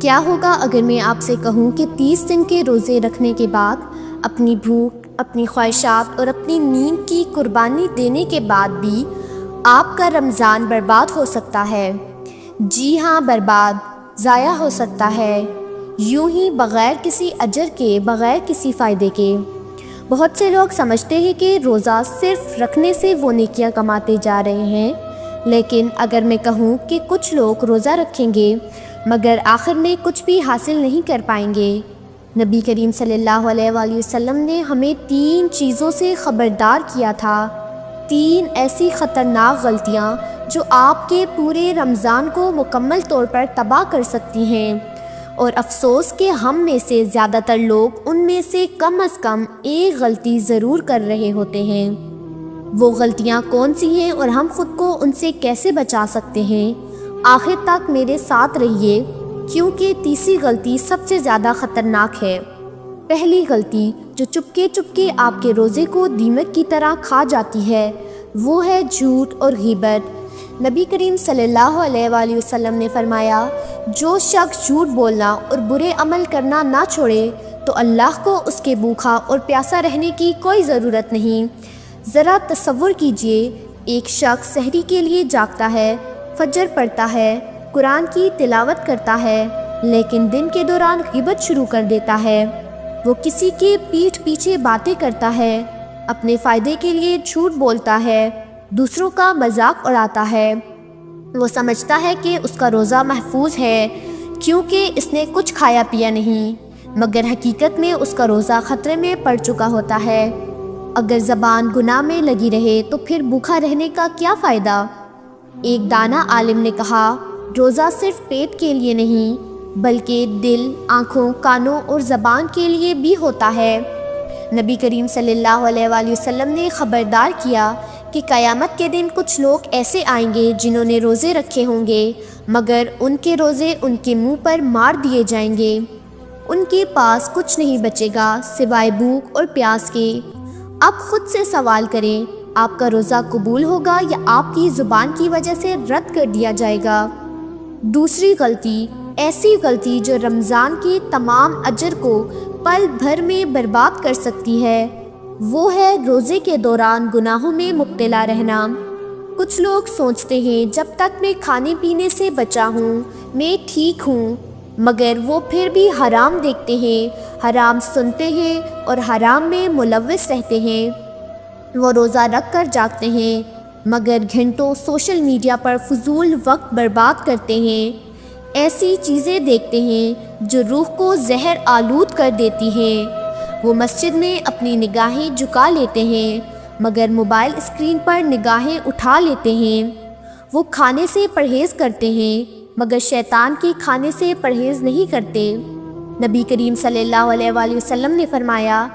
کیا ہوگا اگر میں آپ سے کہوں کہ 30 دن کے روزے رکھنے کے بعد اپنی بھوک، اپنی خواہشات اور اپنی نیند کی قربانی دینے کے بعد بھی آپ کا رمضان برباد ہو سکتا ہے؟ جی ہاں، برباد، ضائع ہو سکتا ہے، یوں ہی بغیر کسی اجر کے، بغیر کسی فائدے کے۔ بہت سے لوگ سمجھتے ہیں کہ روزہ صرف رکھنے سے وہ نیکیاں کماتے جا رہے ہیں، لیکن اگر میں کہوں کہ کچھ لوگ روزہ رکھیں گے مگر آخر میں کچھ بھی حاصل نہیں کر پائیں گے۔ نبی کریم صلی اللہ علیہ وآلہ وسلم نے ہمیں 3 چیزوں سے خبردار کیا تھا، 3 ایسی خطرناک غلطیاں جو آپ کے پورے رمضان کو مکمل طور پر تباہ کر سکتی ہیں، اور افسوس کہ ہم میں سے زیادہ تر لوگ ان میں سے کم از کم ایک غلطی ضرور کر رہے ہوتے ہیں۔ وہ غلطیاں کون سی ہیں اور ہم خود کو ان سے کیسے بچا سکتے ہیں؟ آخر تک میرے ساتھ رہیے، کیونکہ تیسری غلطی سب سے زیادہ خطرناک ہے۔ پہلی غلطی جو چپکے چپکے آپ کے روزے کو دیمک کی طرح کھا جاتی ہے، وہ ہے جھوٹ اور غیبت۔ نبی کریم صلی اللہ علیہ وآلہ وسلم نے فرمایا، جو شخص جھوٹ بولنا اور برے عمل کرنا نہ چھوڑے تو اللہ کو اس کے بھوکا اور پیاسا رہنے کی کوئی ضرورت نہیں۔ ذرا تصور کیجئے، ایک شخص سحری کے لیے جاگتا ہے، فجر پڑھتا ہے، قرآن کی تلاوت کرتا ہے، لیکن دن کے دوران غیبت شروع کر دیتا ہے۔ وہ کسی کے پیٹھ پیچھے باتیں کرتا ہے، اپنے فائدے کے لیے جھوٹ بولتا ہے، دوسروں کا مذاق اڑاتا ہے۔ وہ سمجھتا ہے کہ اس کا روزہ محفوظ ہے کیونکہ اس نے کچھ کھایا پیا نہیں، مگر حقیقت میں اس کا روزہ خطرے میں پڑ چکا ہوتا ہے۔ اگر زبان گناہ میں لگی رہے تو پھر بھوکا رہنے کا کیا فائدہ؟ ایک دانا عالم نے کہا، روزہ صرف پیٹ کے لیے نہیں بلکہ دل، آنکھوں، کانوں اور زبان کے لیے بھی ہوتا ہے۔ نبی کریم صلی اللہ علیہ وآلہ وسلم نے خبردار کیا کہ قیامت کے دن کچھ لوگ ایسے آئیں گے جنہوں نے روزے رکھے ہوں گے، مگر ان کے روزے ان کے منہ پر مار دیے جائیں گے۔ ان کے پاس کچھ نہیں بچے گا سوائے بھوک اور پیاس کے۔ اب خود سے سوال کریں، آپ کا روزہ قبول ہوگا یا آپ کی زبان کی وجہ سے رد کر دیا جائے گا؟ دوسری غلطی، ایسی غلطی جو رمضان کے تمام اجر کو پل بھر میں برباد کر سکتی ہے، وہ ہے روزے کے دوران گناہوں میں مبتلا رہنا۔ کچھ لوگ سوچتے ہیں جب تک میں کھانے پینے سے بچا ہوں میں ٹھیک ہوں، مگر وہ پھر بھی حرام دیکھتے ہیں، حرام سنتے ہیں اور حرام میں ملوث رہتے ہیں۔ وہ روزہ رکھ کر جاگتے ہیں مگر گھنٹوں سوشل میڈیا پر فضول وقت برباد کرتے ہیں، ایسی چیزیں دیکھتے ہیں جو روح کو زہر آلود کر دیتی ہیں۔ وہ مسجد میں اپنی نگاہیں جھکا لیتے ہیں مگر موبائل اسکرین پر نگاہیں اٹھا لیتے ہیں۔ وہ کھانے سے پرہیز کرتے ہیں مگر شیطان کے کھانے سے پرہیز نہیں کرتے۔ نبی کریم صلی اللہ علیہ وآلہ وسلم نے فرمایا،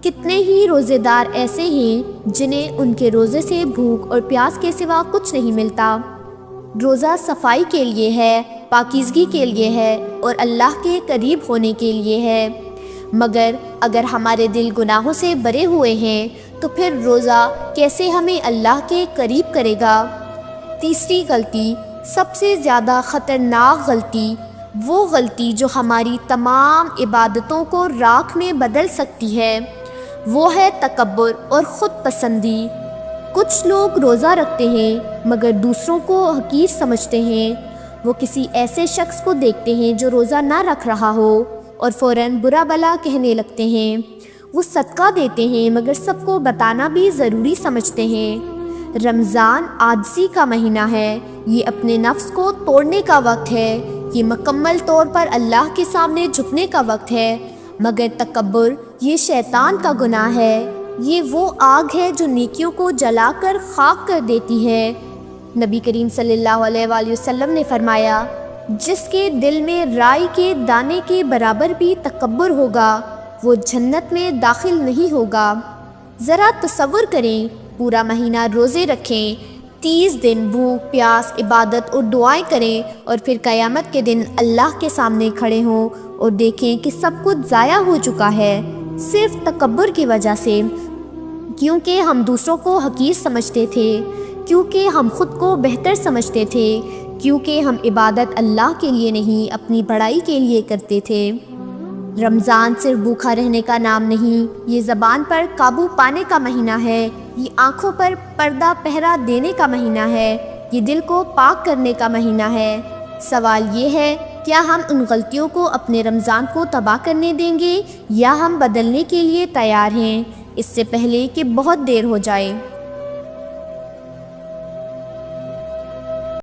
کتنے ہی روزے دار ایسے ہیں جنہیں ان کے روزے سے بھوک اور پیاس کے سوا کچھ نہیں ملتا۔ روزہ صفائی کے لیے ہے، پاکیزگی کے لیے ہے اور اللہ کے قریب ہونے کے لیے ہے، مگر اگر ہمارے دل گناہوں سے بھرے ہوئے ہیں تو پھر روزہ کیسے ہمیں اللہ کے قریب کرے گا؟ تیسری غلطی، سب سے زیادہ خطرناک غلطی، وہ غلطی جو ہماری تمام عبادتوں کو راکھ میں بدل سکتی ہے، وہ ہے تکبر اور خود پسندی۔ کچھ لوگ روزہ رکھتے ہیں مگر دوسروں کو حقیر سمجھتے ہیں۔ وہ کسی ایسے شخص کو دیکھتے ہیں جو روزہ نہ رکھ رہا ہو اور فوراً برا بھلا کہنے لگتے ہیں۔ وہ صدقہ دیتے ہیں مگر سب کو بتانا بھی ضروری سمجھتے ہیں۔ رمضان عاجزی کا مہینہ ہے، یہ اپنے نفس کو توڑنے کا وقت ہے، یہ مکمل طور پر اللہ کے سامنے جھکنے کا وقت ہے، مگر تکبر یہ شیطان کا گناہ ہے، یہ وہ آگ ہے جو نیکیوں کو جلا کر خاک کر دیتی ہے۔ نبی کریم صلی اللہ علیہ وآلہ وسلم نے فرمایا، جس کے دل میں رائی کے دانے کے برابر بھی تکبر ہوگا وہ جنت میں داخل نہیں ہوگا۔ ذرا تصور کریں، پورا مہینہ روزے رکھیں، 30 دن بھوک پیاس عبادت اور دعائیں کریں اور پھر قیامت کے دن اللہ کے سامنے کھڑے ہوں اور دیکھیں کہ سب کچھ ضائع ہو چکا ہے صرف تکبر کی وجہ سے، کیونکہ ہم دوسروں کو حقیر سمجھتے تھے، کیونکہ ہم خود کو بہتر سمجھتے تھے، کیونکہ ہم عبادت اللہ کے لیے نہیں اپنی بڑائی کے لیے کرتے تھے۔ رمضان صرف بھوکا رہنے کا نام نہیں، یہ زبان پر قابو پانے کا مہینہ ہے، یہ آنکھوں پر پردہ پہرا دینے کا مہینہ ہے، یہ دل کو پاک کرنے کا مہینہ ہے۔ سوال یہ ہے، کیا ہم ان غلطیوں کو اپنے رمضان کو تباہ کرنے دیں گے یا ہم بدلنے کے لیے تیار ہیں، اس سے پہلے کہ بہت دیر ہو جائے؟